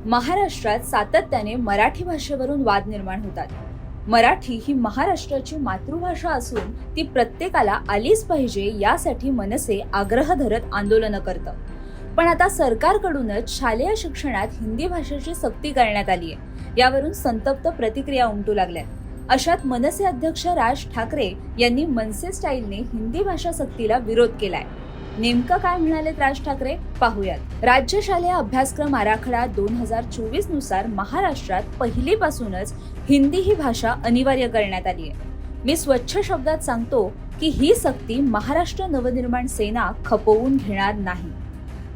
महाराष्ट्रात सातत्याने मराठी भाषेवरून वाद निर्माण होतात. मराठी ही महाराष्ट्राची मातृभाषा असून ती प्रत्येकाला आलीच पाहिजे यासाठी मनसे आग्रह धरत आंदोलनं करतं. पण आता सरकारकडूनच शालेय शिक्षणात हिंदी भाषेची सक्ती करण्यात आली आहे. यावरून संतप्त प्रतिक्रिया उमटू लागल्यात. अशात मनसे अध्यक्ष राज ठाकरे यांनी मनसे स्टाईलने हिंदी भाषा सक्तीला विरोध केलाय. नेमकं काय म्हणालेत राज ठाकरे पाहूयात. राज्य शालेय अभ्यासक्रम आराखडा 2024 नुसार महाराष्ट्रात पहिलीपासूनच हिंदी ही भाषा अनिवार्य करण्यात आली आहे. मी स्वच्छ शब्दात सांगतो की ही सक्ती महाराष्ट्र नवनिर्माण सेना खपवून घेणार नाही.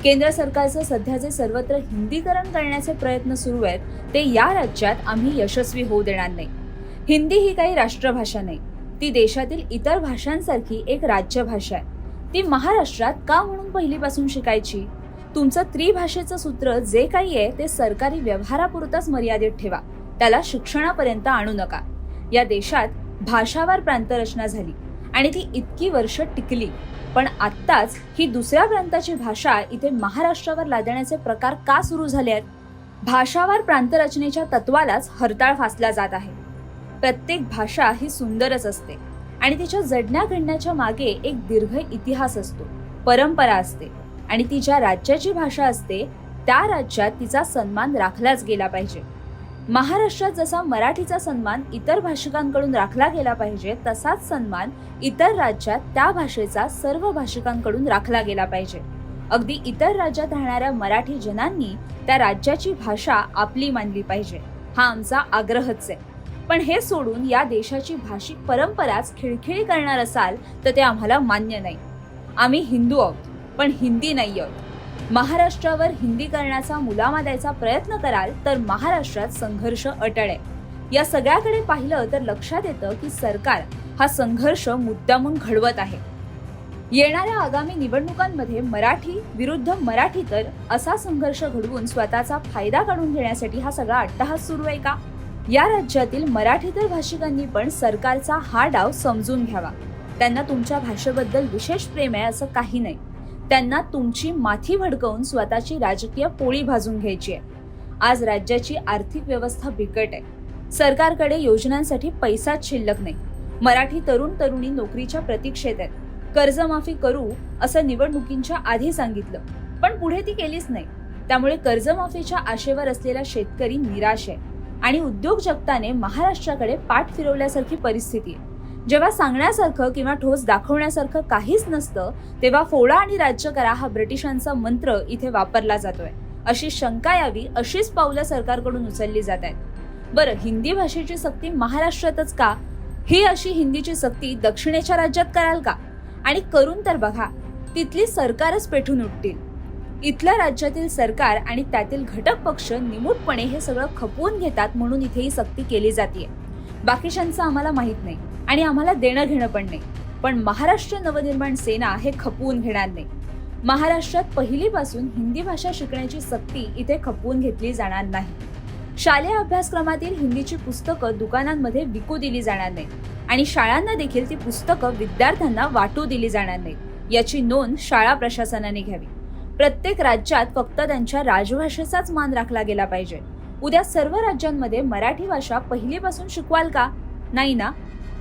केंद्र सरकारचं सध्याचे सर्वत्र हिंदीकरण करण्याचे प्रयत्न सुरू आहेत, ते या राज्यात आम्ही यशस्वी होऊ देणार नाही. हिंदी ही काही राष्ट्रभाषा नाही, ती देशातील इतर भाषांसारखी एक राज्यभाषा आहे. ती महाराष्ट्रात का म्हणून पहिलीपासून शिकायची? तुमचं त्रिभाषेचं सूत्र जे काही आहे ते सरकारी व्यवहारापुरतच मर्यादित ठेवा, त्याला शिक्षणापर्यंत आणू नका. या देशात भाषावार प्रांतरचना झाली आणि ती इतकी वर्ष टिकली, पण आत्ताच ही दुसऱ्या प्रांताची भाषा इथे महाराष्ट्रावर लादण्याचे प्रकार का सुरू झाले आहेत? भाषावार प्रांतरचनेच्या तत्वालाच हरताळ फासला जात आहे. प्रत्येक भाषा ही सुंदरच असते आणि तिच्या जडण्या घडण्याच्या मागे एक दीर्घ इतिहास असतो, परंपरा असते आणि ती ज्या राज्याची भाषा असते त्या राज्यात तिचा सन्मान राखलाच गेला पाहिजे. महाराष्ट्रात जसा मराठीचा सन्मान इतर भाषिकांकडून राखला गेला पाहिजे, तसाच सन्मान इतर राज्यात त्या भाषेचा सर्व भाषिकांकडून राखला गेला पाहिजे. अगदी इतर राज्यात राहणाऱ्या मराठी जनांनी त्या राज्याची भाषा आपली मानली पाहिजे, हा आमचा आग्रहच आहे. पण हे सोडून या देशाची भाषिक परंपराच खिळखिळी करणार असाल तर ते आम्हाला मान्य नाही. आम्ही हिंदू आहोत, पण हिंदी नाही आहोत. महाराष्ट्रावर हिंदीकरणाचा मुलामा द्यायचा प्रयत्न कराल तर महाराष्ट्रात संघर्ष अटळ आहे. या सगळ्याकडे पाहिलं तर लक्षात येतं की सरकार हा संघर्ष मुद्दामून घडवत आहे. येणाऱ्या आगामी निवडणुकांमध्ये मराठी विरुद्ध मराठीतर असा संघर्ष घडवून स्वतःचा फायदा काढून घेण्यासाठी हा सगळा अट्टहास सुरू आहे का? या राज्यातील मराठीतर भाषिकांनी पण सरकारचा हा डाव समजून घ्यावा. त्यांना तुमच्या भाषेबद्दल विशेष प्रेम आहे असं काही नाही. त्यांना तुमची माथी भडकवून स्वतःची राजकीय पोळी भाजून घ्यायची आहे. आज राज्याची आर्थिक व्यवस्था बिकट आहे. सरकारकडे योजनांसाठी पैसाच शिल्लक नाही. मराठी तरुण तरुणी नोकरीच्या प्रतीक्षेत आहेत. कर्जमाफी करू असं निवडणुकींच्या आधी सांगितलं, पण पुढे ती केलीच नाही. त्यामुळे कर्जमाफीच्या आशेवर असलेला शेतकरी निराश आहे आणि उद्योग जगताने महाराष्ट्राकडे पाठ फिरवल्यासारखी परिस्थिती आहे. जेव्हा सांगण्यासारखं किंवा ठोस दाखवण्यासारखं काहीच नसतं, तेव्हा फोडा आणि राज्य करा हा ब्रिटिशांचा मंत्र इथे वापरला जातोय. अशी शंका यावी अशीच पावलं सरकारकडून उचलली जात आहेत. बरं, हिंदी भाषेची सक्ती महाराष्ट्रातच का? ही अशी हिंदीची सक्ती दक्षिणेच्या राज्यात कराल का? आणि करून तर बघा, तिथली सरकारच पेटून उठतील. इथल्या राज्यातील सरकार आणि त्यातील घटक पक्ष निमूटपणे हे सगळं खपवून घेतात म्हणून इथे ही सक्ती केली जाते. बाकीच्यांचं आम्हाला माहित नाही आणि आम्हाला देणं घेणं पण नाही, पण महाराष्ट्र नवनिर्माण सेना हे खपवून घेणार नाही. महाराष्ट्रात पहिलीपासून हिंदी भाषा शिकण्याची सक्ती इथे खपवून घेतली जाणार नाही. शालेय अभ्यासक्रमातील हिंदीची पुस्तकं दुकानांमध्ये विकू दिली जाणार नाही आणि शाळांना देखील ती पुस्तकं विद्यार्थ्यांना वाटू दिली जाणार नाही. याची नोंद शाळा प्रशासनाने घ्यावी. प्रत्येक राज्यात फक्त त्यांच्या राजभाषेचाच मान राखला गेला पाहिजे. उद्या सर्व राज्यांमध्ये मराठी भाषा पहिलीपासून शिकवाल का? नाही ना.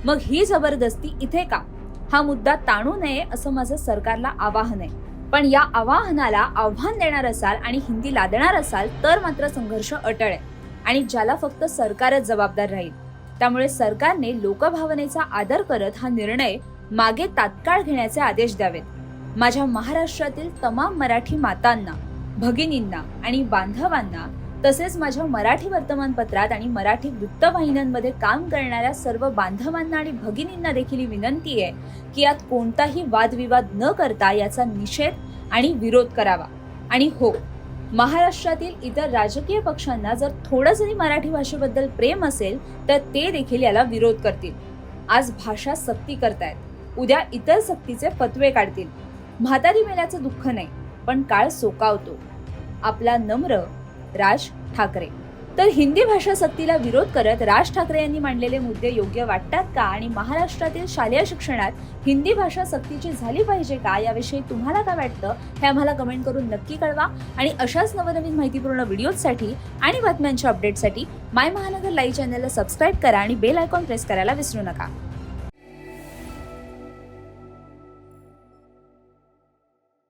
मग ही जबरदस्ती इथे का? हा मुद्दा ताणू नये असं माझं सरकारला आवाहन आहे. पण या आवाहनाला आव्हान देणार असाल आणि हिंदी लादणार असाल तर मात्र संघर्ष अटळ आहे आणि ज्याला फक्त सरकारच जबाबदार राहील. त्यामुळे सरकारने लोकभावनेचा आदर करत हा निर्णय मागे तात्काळ घेण्याचे आदेश द्यावेत. माझ्या महाराष्ट्रातील तमाम मराठी मातांना, भगिनींना आणि बांधवांना, तसेच माझ्या मराठी वर्तमानपत्रात आणि मराठी वृत्तवाहिन्यांमध्ये काम करणाऱ्या सर्व बांधवांना आणि भगिनींना देखील विनंती आहे की यात कोणताही वादविवाद न करता याचा निषेध आणि विरोध करावा. आणि हो, महाराष्ट्रातील इतर राजकीय पक्षांना जर थोडं जरी मराठी भाषेबद्दल प्रेम असेल तर ते देखील याला विरोध करतील. आज भाषा सक्ती करतायत, उद्या इतर सक्तीचे फतवे काढतील. म्हातारी मेल्याचं दुःख नाही, पण काळ सोकावतो. आपला नम्र राज ठाकरे. तर हिंदी भाषा सक्तीला विरोध करत राज ठाकरे यांनी मांडलेले मुद्दे योग्य वाटतात का आणि महाराष्ट्रातील शालेय शिक्षणात हिंदी भाषा सक्तीची झाली पाहिजे का याविषयी तुम्हाला काय वाटतं हे आम्हाला कमेंट करून नक्की कळवा. आणि अशाच नवनवीन माहितीपूर्ण व्हिडिओसाठी आणि बातम्यांच्या अपडेटसाठी माय महानगर लाईव्ह चॅनलला सबस्क्राईब करा आणि बेल आयकॉन प्रेस करायला विसरू नका.